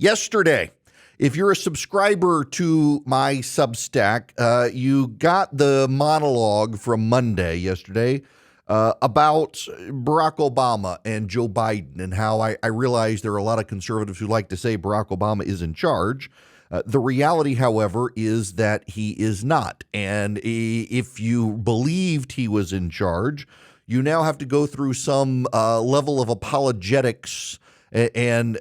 Yesterday, if you're a subscriber to my Substack, you got the monologue from Monday yesterday about Barack Obama and Joe Biden and how I realize there are a lot of conservatives who like to say Barack Obama is in charge. The reality, however, is that he is not. And if you believed he was in charge, you now have to go through some level of apologetics and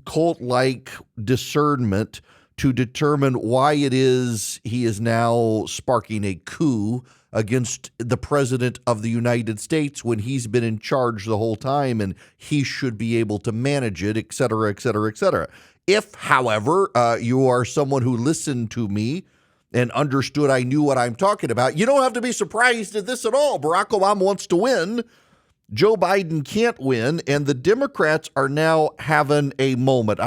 cult-like discernment to determine why it is he is now sparking a coup against the president of the United States when he's been in charge the whole time and he should be able to manage it, et cetera, et cetera, et cetera. If, however, you are someone who listened to me and understood I knew what I'm talking about, you don't have to be surprised at this at all. Barack Obama wants to win. Joe Biden can't win, and the Democrats are now having a moment.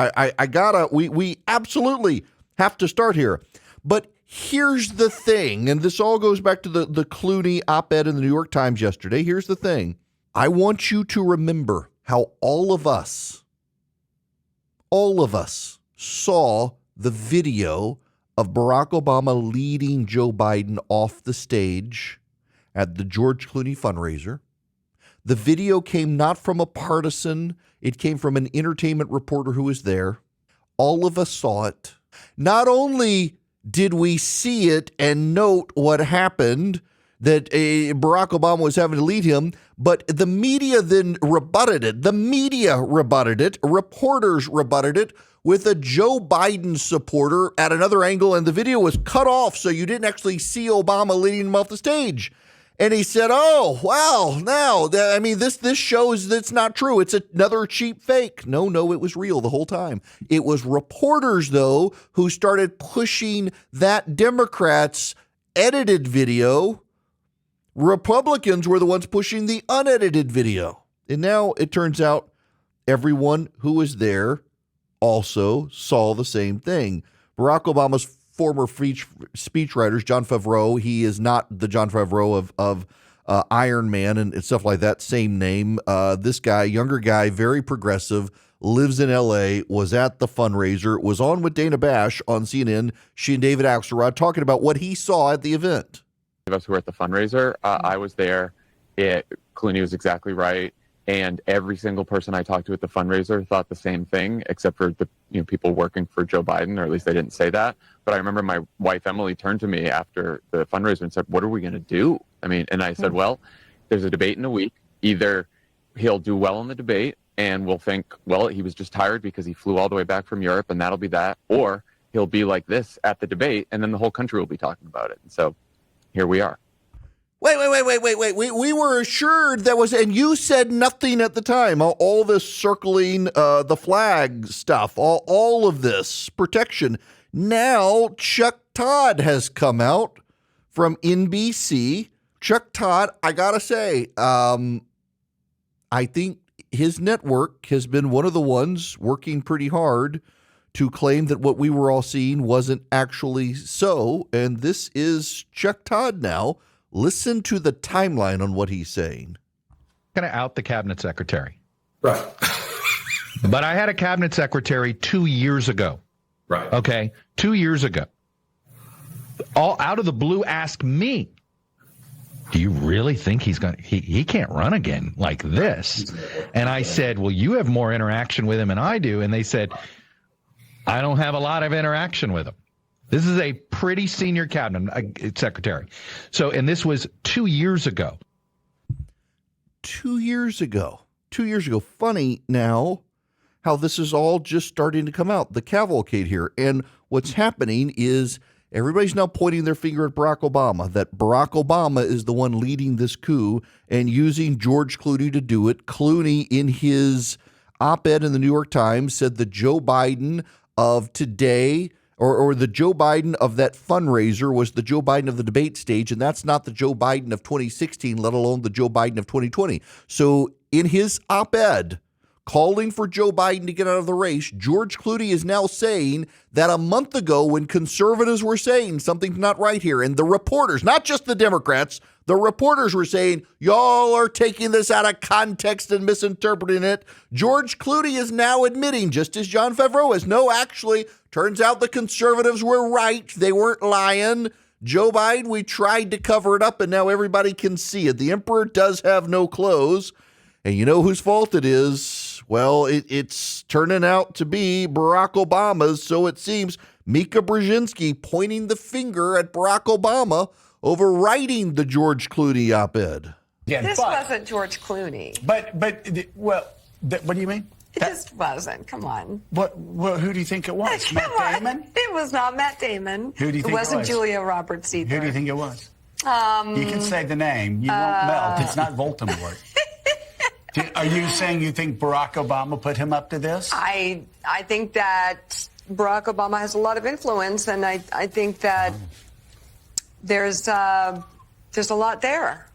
We absolutely have to start here. But here's the thing, and this all goes back to the Clooney op-ed in the New York Times yesterday. Here's the thing. I want you to remember how all of us saw the video of Barack Obama leading Joe Biden off the stage at the George Clooney fundraiser. The video came not from a partisan. It came from an entertainment reporter who was there. All of us saw it. Not only did we see it and note what happened, that Barack Obama was having to lead him, but the media then rebutted it. The media rebutted it. Reporters rebutted it with a Joe Biden supporter at another angle, and the video was cut off so you didn't actually see Obama leading him off the stage. And he said, oh, well, now, this shows that's not true. It's another cheap fake. No, it was real the whole time. It was reporters, though, who started pushing that Democrats' edited video. Republicans were the ones pushing the unedited video. And now it turns out everyone who was there also saw the same thing. Barack Obama's former speechwriters, John Favreau, he is not the John Favreau of Iron Man and stuff like that, same name. This guy, younger guy, very progressive, lives in L.A., was at the fundraiser, was on with Dana Bash on CNN, she and David Axelrod, talking about what he saw at the event. Of us who were at the fundraiser, I was there. Clooney was exactly right. And every single person I talked to at the fundraiser thought the same thing, except for the people working for Joe Biden, or at least they didn't say that. But I remember my wife, Emily, turned to me after the fundraiser and said, what are we going to do? And I said, well, there's a debate in a week. Either he'll do well in the debate and we'll think, well, he was just tired because he flew all the way back from Europe and that'll be that. Or he'll be like this at the debate and then the whole country will be talking about it. And so here we are. Wait. We were assured that was, and you said nothing at the time. All this circling the flag stuff, all of this protection. Now Chuck Todd has come out from NBC. Chuck Todd, I gotta say, I think his network has been one of the ones working pretty hard to claim that what we were all seeing wasn't actually so. And this is Chuck Todd now. Listen to the timeline on what he's saying. Going to out the cabinet secretary. Right. But I had a cabinet secretary 2 years ago. Right. Okay. 2 years ago. All out of the blue asked me, do you really think he can't run again like this? And I said, well, you have more interaction with him than I do. And they said, I don't have a lot of interaction with him. This is a pretty senior cabinet secretary. So, and this was 2 years ago. 2 years ago. 2 years ago. Funny now how this is all just starting to come out, the cavalcade here. And what's happening is everybody's now pointing their finger at Barack Obama, that Barack Obama is the one leading this coup and using George Clooney to do it. Clooney, in his op-ed in the New York Times, said the Joe Biden of today, or the Joe Biden of that fundraiser, was the Joe Biden of the debate stage, and that's not the Joe Biden of 2016, let alone the Joe Biden of 2020. So in his op-ed, calling for Joe Biden to get out of the race. George Clooney is now saying that a month ago when conservatives were saying something's not right here, and the reporters, not just the Democrats, the reporters were saying, y'all are taking this out of context and misinterpreting it. George Clooney is now admitting, just as John Favreau is, no, actually, turns out the conservatives were right. They weren't lying. Joe Biden, we tried to cover it up, and now everybody can see it. The emperor does have no clothes. And you know whose fault it is? Well, it's turning out to be Barack Obama's, so it seems. Mika Brzezinski pointing the finger at Barack Obama over writing the George Clooney op-ed. Yeah, This wasn't George Clooney. What do you mean? It just wasn't. Come on. What? Who do you think it was? Matt Damon? It was not Matt Damon. Who do you think it was? It wasn't Julia Roberts either. Who do you think it was? You can say the name. You won't melt. It's not Voldemort. Are you saying you think Barack Obama put him up to this? I think that Barack Obama has a lot of influence, and I think that there's a lot there.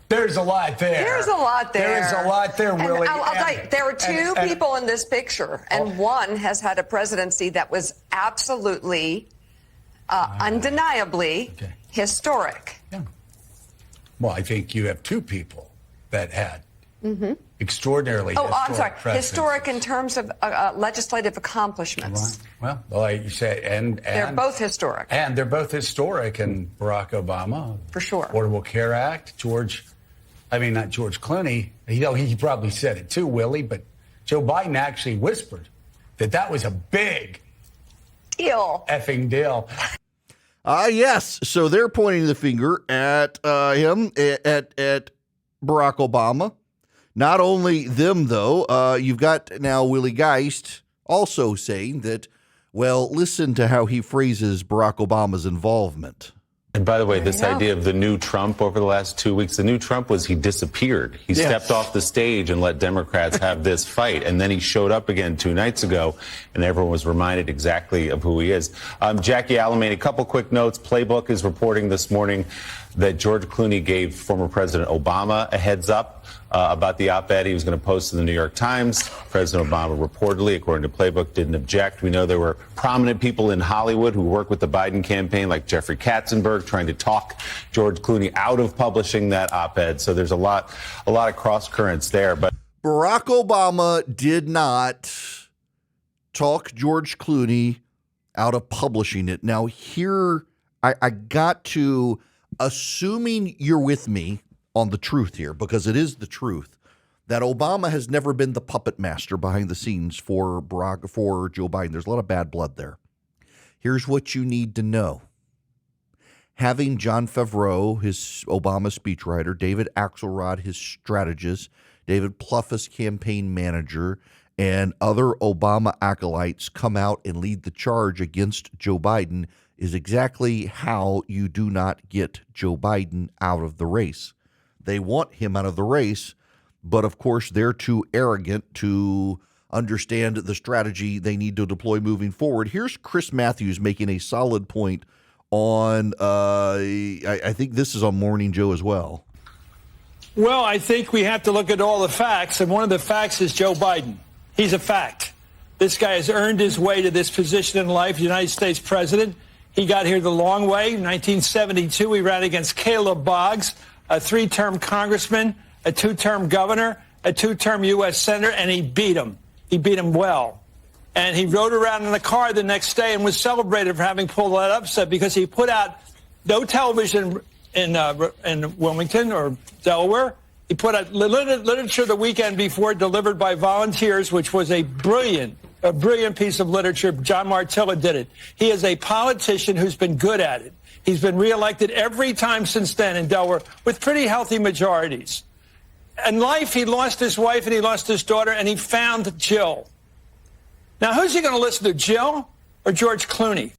There's a lot there. There's a lot there. There is a lot there, Willie. I'll tell you, there are two people in this picture, and one has had a presidency that was absolutely, undeniably historic. Yeah. Well, I think you have two people that had extraordinarily I'm sorry. presidencies. Historic in terms of legislative accomplishments. Well, like you say, and They're both historic. And they're both historic. And Barack Obama, For sure. Affordable Care Act, not George Clooney. He probably said it too, Willie, but Joe Biden actually whispered that was a big Deal. effing deal. Yes. So they're pointing the finger at him, at Barack Obama. Not only them, though, you've got now Willie Geist also saying that, well, listen to how he phrases Barack Obama's involvement. And by the way, this idea of the new Trump over the last 2 weeks, the new Trump was he disappeared. He stepped off the stage and let Democrats have this fight. And then he showed up again 2 nights ago, and everyone was reminded exactly of who he is. Jackie Alamany, a couple quick notes. Playbook is reporting this morning that George Clooney gave former President Obama a heads up about the op-ed he was going to post in the New York Times. President Obama reportedly, according to Playbook, didn't object. We know there were prominent people in Hollywood who work with the Biden campaign, like Jeffrey Katzenberg, trying to talk George Clooney out of publishing that op-ed. So there's a lot of cross currents there. But Barack Obama did not talk George Clooney out of publishing it. Now, here I got to, assuming you're with me on the truth here, because it is the truth, that Obama has never been the puppet master behind the scenes for Joe Biden. There's a lot of bad blood there. Here's what you need to know. Having John Favreau, his Obama speechwriter, David Axelrod, his strategist, David Plouffe, his campaign manager, and other Obama acolytes come out and lead the charge against Joe Biden is exactly how you do not get Joe Biden out of the race. They want him out of the race, but of course they're too arrogant to understand the strategy they need to deploy moving forward. Here's Chris Matthews making a solid point on, I think this is on Morning Joe as well. Well, I think we have to look at all the facts, and one of the facts is Joe Biden. He's a fact. This guy has earned his way to this position in life, United States president. He got here the long way. In 1972, he ran against Caleb Boggs, a 3-term congressman, a 2-term governor, a 2-term U.S. senator, and he beat him. He beat him well. And he rode around in a car the next day and was celebrated for having pulled that upset because he put out no television in Wilmington or Delaware. He put out literature the weekend before delivered by volunteers, which was a brilliant piece of literature. John Martella did it. He is a politician who's been good at it. He's been reelected every time since then in Delaware with pretty healthy majorities. In life, he lost his wife and he lost his daughter, and he found Jill. Now, who's he going to listen to, Jill or George Clooney?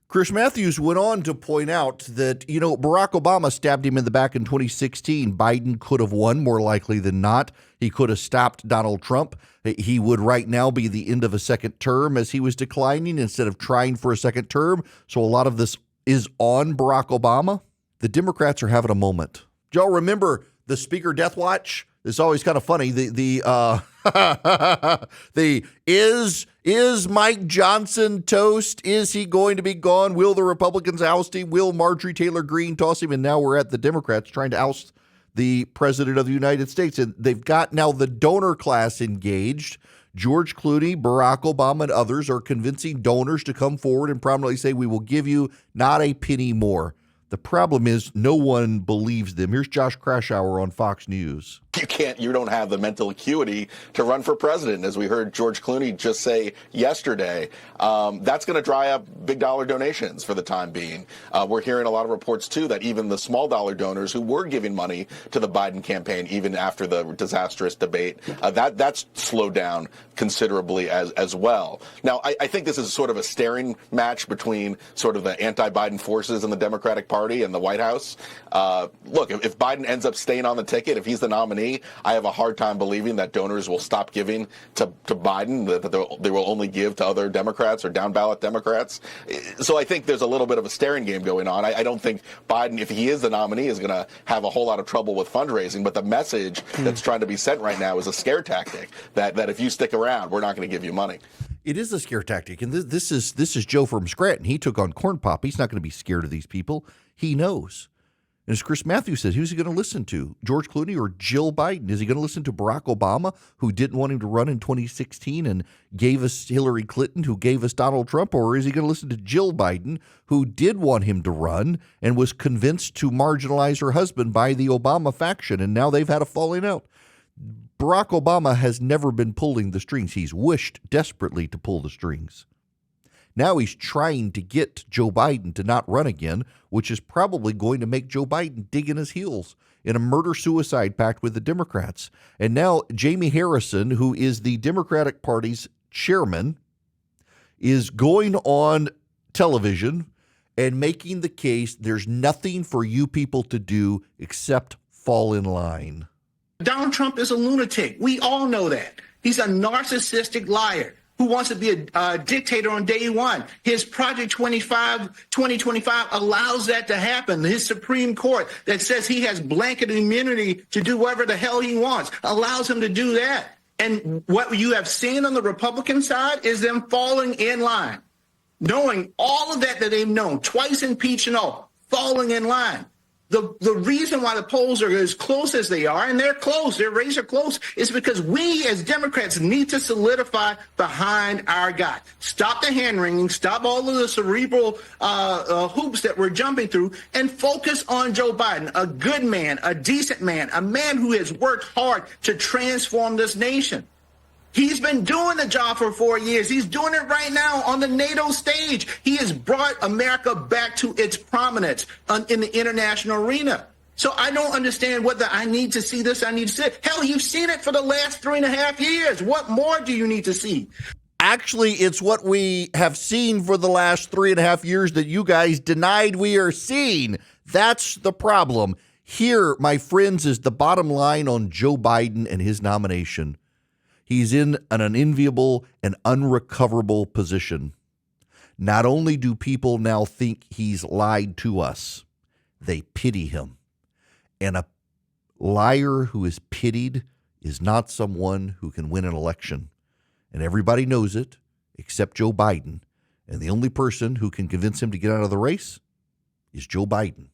Chris Matthews went on to point out that, Barack Obama stabbed him in the back in 2016. Biden could have won more likely than not. He could have stopped Donald Trump. He would right now be the end of a second term as he was declining instead of trying for a second term. So a lot of this is on Barack Obama. The Democrats are having a moment. Do y'all remember the Speaker Death Watch? It's always kind of funny. Is Mike Johnson toast? Is he going to be gone? Will the Republicans oust him? Will Marjorie Taylor Greene toss him? And now we're at the Democrats trying to oust the president of the United States. And they've got now the donor class engaged. George Clooney, Barack Obama, and others are convincing donors to come forward and prominently say, we will give you not a penny more. The problem is no one believes them. Here's Josh Krashour on Fox News. You don't have the mental acuity to run for president, as we heard George Clooney just say yesterday. That's going to dry up big dollar donations for the time being. We're hearing a lot of reports, too, that even the small dollar donors who were giving money to the Biden campaign, even after the disastrous debate, that's slowed down considerably as well. Now, I think this is sort of a staring match between sort of the anti-Biden forces in the Democratic Party and the White House. Look, if Biden ends up staying on the ticket, if he's the nominee, I have a hard time believing that donors will stop giving to Biden, that they will only give to other Democrats or down-ballot Democrats. So I think there's a little bit of a staring game going on. I don't think Biden, if he is the nominee, is going to have a whole lot of trouble with fundraising. But the message that's trying to be sent right now is a scare tactic, that if you stick around, we're not going to give you money. It is a scare tactic. And this is Joe from Scranton. He took on Corn Pop. He's not going to be scared of these people. He knows. And as Chris Matthews said, who's he going to listen to? George Clooney or Jill Biden? Is he going to listen to Barack Obama, who didn't want him to run in 2016 and gave us Hillary Clinton, who gave us Donald Trump? Or is he going to listen to Jill Biden, who did want him to run and was convinced to marginalize her husband by the Obama faction? And now they've had a falling out. Barack Obama has never been pulling the strings. He's wished desperately to pull the strings. Now he's trying to get Joe Biden to not run again, which is probably going to make Joe Biden dig in his heels in a murder-suicide pact with the Democrats. And now Jamie Harrison, who is the Democratic Party's chairman, is going on television and making the case there's nothing for you people to do except fall in line. Donald Trump is a lunatic. We all know that. He's a narcissistic liar who wants to be a dictator on day one. His Project 2025 allows that to happen. His Supreme Court that says he has blanket immunity to do whatever the hell he wants allows him to do that. And what you have seen on the Republican side is them falling in line, knowing all of that they've known, twice impeached and all, falling in line. The reason why the polls are as close as they are, and they're close, their races are close, is because we as Democrats need to solidify behind our guy. Stop the hand-wringing, stop all of the cerebral hoops that we're jumping through, and focus on Joe Biden, a good man, a decent man, a man who has worked hard to transform this nation. He's been doing the job for 4 years. He's doing it right now on the NATO stage. He has brought America back to its prominence in the international arena. So I don't understand whether I need to see this, I need to see it. Hell, you've seen it for the last 3.5 years. What more do you need to see? Actually, it's what we have seen for the last 3.5 years that you guys denied we are seeing. That's the problem. Here, my friends, is the bottom line on Joe Biden and his nomination. He's in an unenviable and unrecoverable position. Not only do people now think he's lied to us, they pity him. And a liar who is pitied is not someone who can win an election. And everybody knows it, except Joe Biden. And the only person who can convince him to get out of the race is Joe Biden.